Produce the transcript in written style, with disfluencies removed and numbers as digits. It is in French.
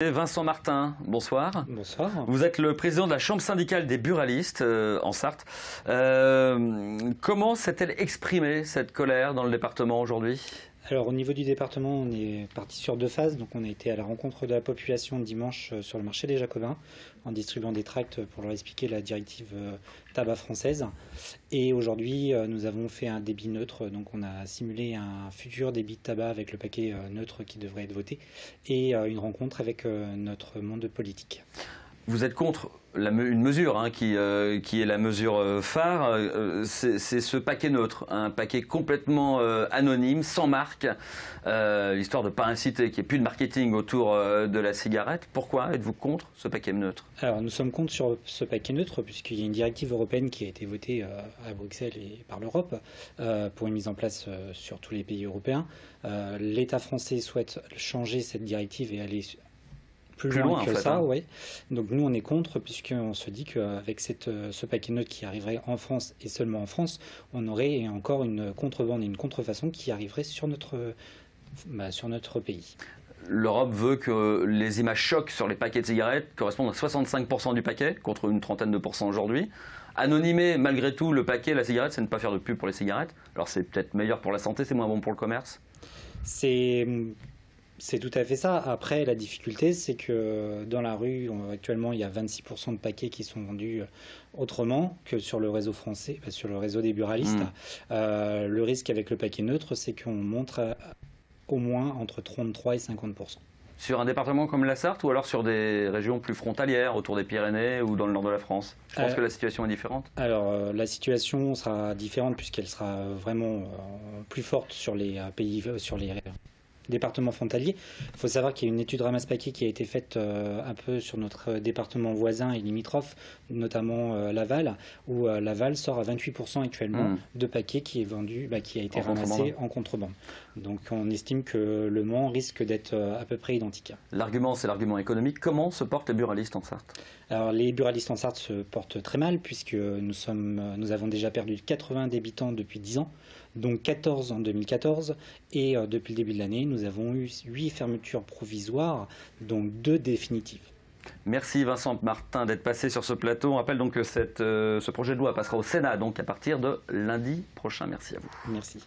Vincent Martin, bonsoir. Bonsoir. Vous êtes le président de la Chambre syndicale des buralistes en Sarthe. Comment s'est-elle exprimée cette colère dans le département aujourd'hui ? Alors au niveau du département, on est parti sur deux phases. Donc on a été à la rencontre de la population dimanche sur le marché des Jacobins en distribuant des tracts pour leur expliquer la directive tabac française. Et aujourd'hui, nous avons fait un débit neutre. Donc on a simulé un futur débit de tabac avec le paquet neutre qui devrait être voté et une rencontre avec notre monde politique. Vous êtes contre une mesure qui est la mesure phare, c'est ce paquet neutre, un paquet complètement anonyme, sans marque, histoire de ne pas inciter, qu'il n'y ait plus de marketing autour de la cigarette. Pourquoi êtes-vous contre ce paquet neutre ? Alors nous sommes contre sur ce paquet neutre puisqu'il y a une directive européenne qui a été votée à Bruxelles et par l'Europe pour une mise en place sur tous les pays européens. L'État français souhaite changer cette directive et aller plus loin que ça, ouais. Donc nous on est contre puisqu'on se dit qu'avec ce paquet neutre qui arriverait en France et seulement en France, on aurait encore une contrebande et une contrefaçon qui arriverait sur notre pays. L'Europe veut que les images chocs sur les paquets de cigarettes correspondent à 65% du paquet, contre une trentaine de pourcents aujourd'hui. Anonymer malgré tout le paquet, la cigarette, c'est ne pas faire de pub pour les cigarettes. Alors c'est peut-être meilleur pour la santé, c'est moins bon pour le commerce. C'est tout à fait ça. Après, la difficulté, c'est que dans la rue, actuellement, il y a 26% de paquets qui sont vendus autrement que sur le réseau français, sur le réseau des buralistes. Le risque avec le paquet neutre, c'est qu'on montre au moins entre 33 et 50%. Sur un département comme la Sarthe ou alors sur des régions plus frontalières, autour des Pyrénées ou dans le nord de la France? Je pense que la situation est différente. Alors, la situation sera différente puisqu'elle sera vraiment plus forte sur les pays, sur les département frontalier. Il faut savoir qu'il y a une étude ramasse-paquet qui a été faite un peu sur notre département voisin et limitrophe, notamment Laval, où Laval sort à 28% actuellement de paquets qui est vendu, qui a été ramassé en contrebande. Donc on estime que le Mans risque d'être à peu près identique. L'argument, c'est l'argument économique. Comment se portent les buralistes en Sarthe? Alors les buralistes en Sarthe se portent très mal puisque nous avons déjà perdu 80 débitants depuis 10 ans, donc 14 en 2014 et depuis le début de l'année, nous avons eu 8 fermetures provisoires, donc 2 définitives. Merci Vincent Martin d'être passé sur ce plateau. On rappelle donc que ce projet de loi passera au Sénat donc à partir de lundi prochain. Merci à vous. Merci.